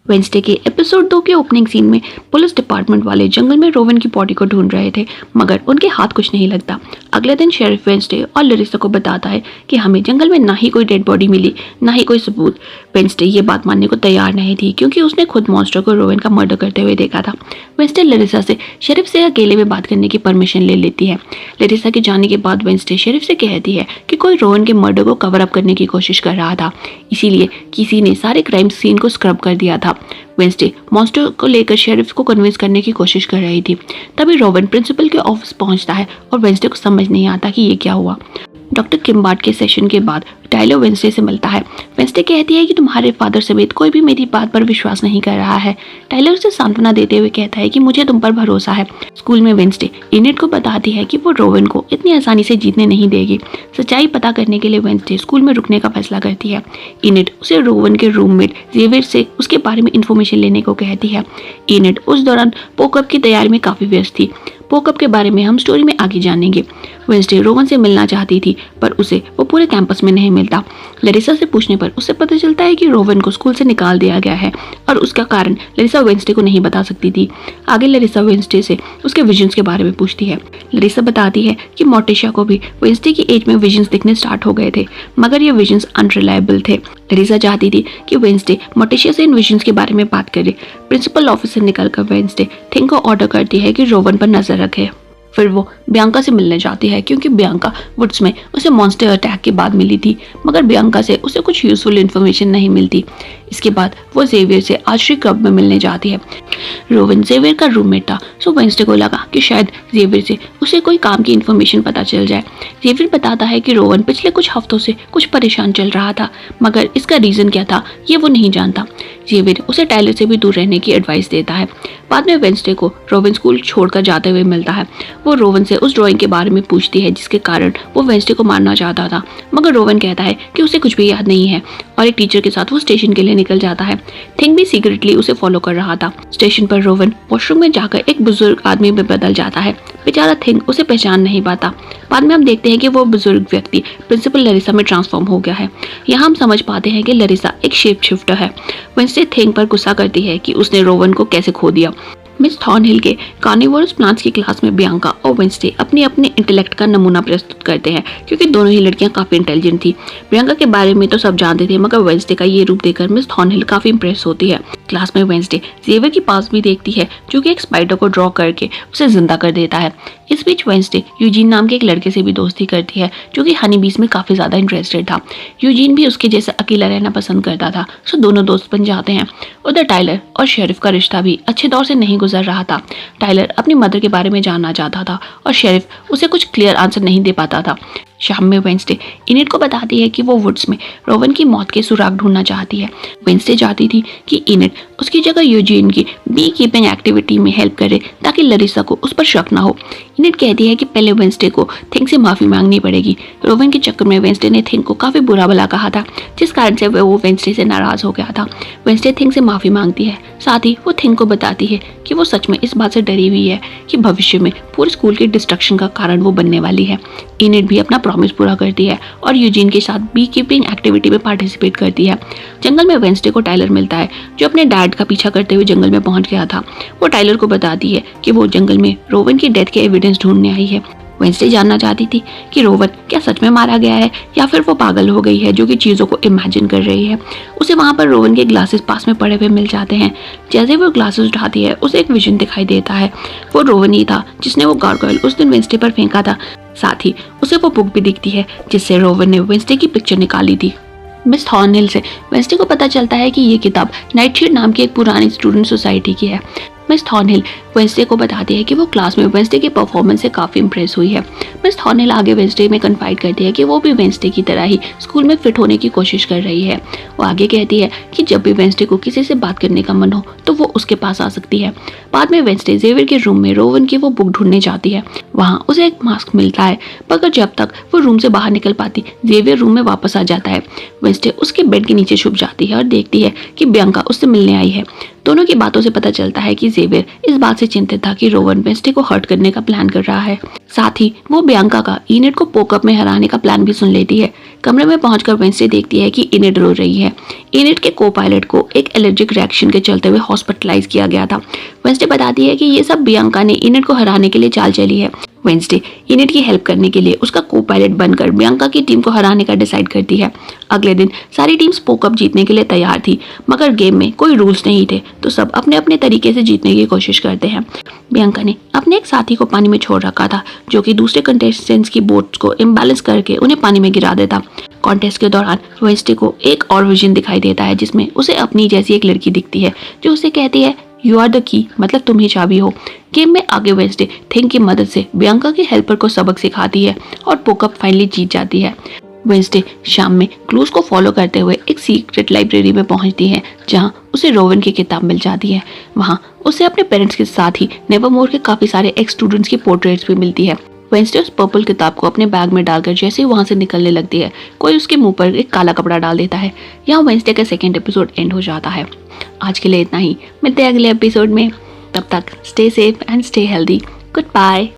Wednesday के episode 2 के opening scene में पुलिस डिपार्टमेंट वाले जंगल में रोवन की बॉडी को ढूंढ रहे थे, मगर उनके हाथ कुछ नहीं लगता। अगले दिन शेरिफ वेंसडे और लरिसा को बताता है कि हमें जंगल में ना ही कोई डेड बॉडी मिली, ना ही कोई सबूत। वेंसडे ये बात मानने को तैयार नहीं थी, क्योंकि उसने खुद मॉन्स्टर को रोवन का मर्डर करते हुए देखा था। वेंसडे लरिसा से शेरिफ से अकेले में बात करने की परमिशन ले लेती है। लरिसा के जाने के बाद वेंसडे शेरिफ से कहती है कि कोई रोवन के मर्डर को कवर अप करने की कोशिश कर रहा था, इसीलिए किसी ने सारे क्राइम सीन को स्क्रब कर दिया था। वेंसडे मॉन्स्टर को लेकर शेरिफ को कन्विंस करने की कोशिश कर रही थी। तभी रोवन प्रिंसिपल के ऑफिस पहुंचता है और वेंसडे को समझ नहीं आता कि ये क्या हुआ। डॉक्टर किम्बार्ट के सेशन के बाद टाइलर वेंसडे से मिलता है। वेंसडे कहती है कि तुम्हारे फादर समेत कोई भी मेरी बात पर विश्वास नहीं कर रहा है। टाइलर उसे सांत्वना देते हुए कहता है कि मुझे तुम पर भरोसा है। स्कूल में वेंसडे इनेट को बताती है कि वो रोवन को इतनी आसानी से जीतने नहीं देगी। सच्चाई पता करने के लिए वेंसडे स्कूल में रुकने का फैसला करती है। इनेट उसे रोवन के रूममेट जेवियर से उसके बारे में इंफॉर्मेशन लेने को कहती है। इनेट उस दौरान पोकअप की तैयारी में काफी व्यस्त थी। पोकअप के बारे में हम स्टोरी में आगे जानेंगे। वेंसडे रोवन से मिलना चाहती थी, पर उसे वो पूरे कैंपस में नहीं मिलता। लरिसा से पूछने पर उसे पता चलता है कि रोवन को स्कूल से निकाल दिया गया है, और उसका कारण लरिसा वेंसडे को नहीं बता सकती थी। आगे लरिसा वेंसडे से उसके विजन्स के बारे में पूछती है। लरिसा बताती है कि मोर्टिशा को भी वेंसडे की एज में विजन्स दिखने स्टार्ट हो गए थे, मगर ये विजन्स अनरिलायबल थे। लरिसा चाहती थी कि वेंसडे मोर्टिशा से इन विजन्स के बारे में बात करे। प्रिंसिपल ऑफिस से निकलकर वेंसडे थिंग को ऑर्डर करती है कि रोवन पर नजर रखे। फिर वो बियांका से मिलने जाती है, क्योंकि बियांका वुड्स में उसे मॉन्स्टर अटैक के बाद मिली थी, मगर बियांका से उसे कुछ यूजफुल इन्फॉर्मेशन नहीं मिलती। इसके बाद वो जेवियर से आश्री क्लब में मिलने जाती है। रोवन जेवियर का रूममेट था, सो वेंसडे को लगा कि शायद जेवियर से उसे कोई काम की इन्फॉर्मेशन पता चल जाए। जेवियर बताता है कि रोवन पिछले कुछ हफ्तों से कुछ परेशान चल रहा था, मगर इसका रीजन क्या था ये वो नहीं जानता। जेवियर उसे टाइलर से भी दूर रहने की एडवाइस देता है। बाद में वेंसडे को रोवन स्कूल छोड़कर जाते हुए मिलता है। वो रोवन से उस ड्राइंग के बारे में पूछती है जिसके कारण वो वेंसडे को मारना चाहता था, मगर रोवन कहता है कि उसे कुछ भी याद नहीं है, और एक टीचर के साथ वो स्टेशन के लिए निकल जाता है। थिंग भी सीक्रेटली उसे फॉलो कर रहा था। स्टेशन पर रोवन वॉशरूम में जाकर एक बुजुर्ग आदमी में बदल जाता है। बेचारा थिंग उसे पहचान नहीं पाता। बाद में हम देखते हैं कि वो बुजुर्ग व्यक्ति प्रिंसिपल लरिसा में ट्रांसफॉर्म हो गया है। यहाँ हम समझ पाते हैं कि लरिसा एक शेप शिफ्टर है। वेंसडे थिंग पर गुस्सा करती है कि उसने रोवन को कैसे खो दिया। मिस थॉर्नहिल के कार्निवोरस प्लांट्स की क्लास में बियांका और वेंसडे अपने अपने इंटेलेक्ट का नमूना प्रस्तुत करते हैं, क्योंकि दोनों ही लड़कियां काफी इंटेलिजेंट थी। बियांका के बारे में तो सब जानते थे, मगर वेंसडे का ये रूप देखकर मिस थॉर्नहिल काफी इंप्रेस होती है। क्लास में वेंसडे जेवियर की पास भी देखती है, जो कि एक स्पाइडर को ड्रॉ करके उसे जिंदा कर देता है। इस बीच वेंसडे यूजीन नाम के एक लड़के से भी दोस्ती करती है, जो कि हनी बीस में काफी ज्यादा इंटरेस्टेड था। यूजीन भी उसके जैसा अकेला रहना पसंद करता था, सो दोनों दोस्त बन जाते हैं। उधर टाइलर और शेरिफ का रिश्ता भी अच्छे दौर से नहीं गुजर रहा था। टाइलर अपनी मदर के बारे में जानना चाहता था, और शेरिफ उसे कुछ क्लियर आंसर नहीं दे पाता था। शाम में वेंसडे इनेट को बताती है कि वो वुड्स में रोवन की मौत के सुराग ढूंढना चाहती है। वेंसडे चाहती थी कि इनेट उसकी जगह यूजीन की बी कीपिंग एक्टिविटी में हेल्प करे, ताकि लरिसा को उस पर शक ना हो। इनेट कहती है कि पहले वेंसडे को थिंग से माफी मांगनी पड़ेगी। रोवन के चक्कर में वेंसडे ने थिंग को काफी बुरा भला कहा था, जिस कारण से वो वेंसडे से नाराज हो गया था। वेंसडे थिंग से माफी मांगती है, साथ ही वो थिंग को बताती है कि वो सच में इस बात से डरी हुई है कि भविष्य में पूरे स्कूल के डिस्ट्रक्शन का कारण वो बनने वाली है। इनेट भी अपना प्रॉमिस पूरा करती है और यूजीन के साथ बी कीपिंग एक्टिविटी में पार्टिसिपेट करती है। जंगल में वेंसडे को टाइलर मिलता है, जो अपने डैड का पीछा करते हुए जंगल में पहुंच गया था। वो टाइलर को बताती है कि वो जंगल में रोवन की डेथ के एविडेंस ढूंढने आई है। वेंसडे जानना चाहती थी कि रोवन क्या सच में मारा गया है, या फिर वो पागल हो गई है जो कि चीज़ों को इमेजिन कर रही है। उसे वहाँ पर रोवन के ग्लासेस पास में पड़े हुए मिल जाते हैं। जैसे वो ग्लासेस उठाती है, उसे एक विजन दिखाई देता है। वो रोवन ही था जिसने वो गार्गोइल उस दिन वेंसडे पर फेंका था। साथ ही उसे वो बुक भी दिखती है जिससे रोवन ने वेंसडे की पिक्चर निकाली थी। मिस थॉर्नहिल से वेंसडे को पता चलता है कि ये किताब नाइटशीड नाम की एक पुरानी स्टूडेंट सोसाइटी की है। मिस थॉर्नहिल वेंसडे को बताती है कि वो क्लास में वेंसडे के परफॉर्मेंस से काफ़ी इंप्रेस हुई है। मिस थॉर्नहिल आगे वेंसडे में कन्फाइड करती है कि वो भी वेंसडे की तरह ही स्कूल में फिट होने की कोशिश कर रही है। वो आगे कहती है कि जब भी वेंसडे को किसी से बात करने का मन हो तो वो उसके पास आ सकती है। बाद में वेंसडे जेवियर के रूम में रोवन की वो बुक ढूंढने जाती है। वहाँ उसे एक मास्क मिलता है, मगर जब तक वो रूम से बाहर निकल पाती जेवियर रूम में वापस आ जाता है। वेंसडे उसके बेड के नीचे छुप जाती है और देखती है कि बियांका उससे मिलने आई है। दोनों की बातों से पता चलता है कि जेवियर इस बात से चिंतित था कि रोवन वेंसडे को हर्ट करने का प्लान कर रहा है। साथ ही वो बियांका का इनेड को पोकअप में हराने का प्लान भी सुन लेती है। कमरे में पहुंचकर वेंसडे देखती है कि इनेड रो रही है। इनेड के को पायलट को एक एलर्जिक रिएक्शन के चलते हुए हॉस्पिटलाइज किया गया था। वेंसडे बताती है कि ये सब बियांका ने इनेड को हराने के लिए चाल चली है। वेंसडे इनेड की हेल्प करने के लिए उसका को पायलट बनकर बियांका की टीम को हराने का डिसाइड करती है। अगले दिन सारी टीम पोकअप जीतने के लिए तैयार थी, मगर गेम में कोई रूल्स नहीं थे, तो सब अपने अपने तरीके से जीतने की कोशिश करते हैं। बियांका ने अपने एक साथी को पानी में छोड़ रखा था, जो कि दूसरे कंटेस्टेंट्स की बोट्स को इम्बैलेंस करके उन्हें पानी में गिरा देता। कॉन्टेस्ट के दौरान वेंसडे को एक और विजन दिखाई देता है, जिसमें उसे अपनी जैसी एक लड़की दिखती है, जो उसे कहती है यू आर द की, मतलब तुम ही चाबी हो। गेम में आगे वेंसडे थिंक की मदद से बियांका के हेल्पर को सबक सिखाती है और पोकअप फाइनली जीत जाती है। वेंसडे शाम में क्लूज को फॉलो करते हुए एक सीक्रेट लाइब्रेरी में पहुंचती है, जहां उसे रोवन की किताब मिल जाती है। वहां उसे अपने पेरेंट्स के साथ ही नेवरमोर के काफी सारे एक्स स्टूडेंट्स की पोर्ट्रेट्स भी मिलती है। वेंसडे उस पर्पल किताब को अपने बैग में डालकर जैसे ही वहां से निकलने लगती है, कोई उसके मुंह पर एक काला कपड़ा डाल देता है। यहाँ वेंसडे का सेकेंड एपिसोड एंड हो जाता है। आज के लिए इतना ही, मिलते हैं अगले एपिसोड में। तब तक stay safe and stay healthy. Good bye.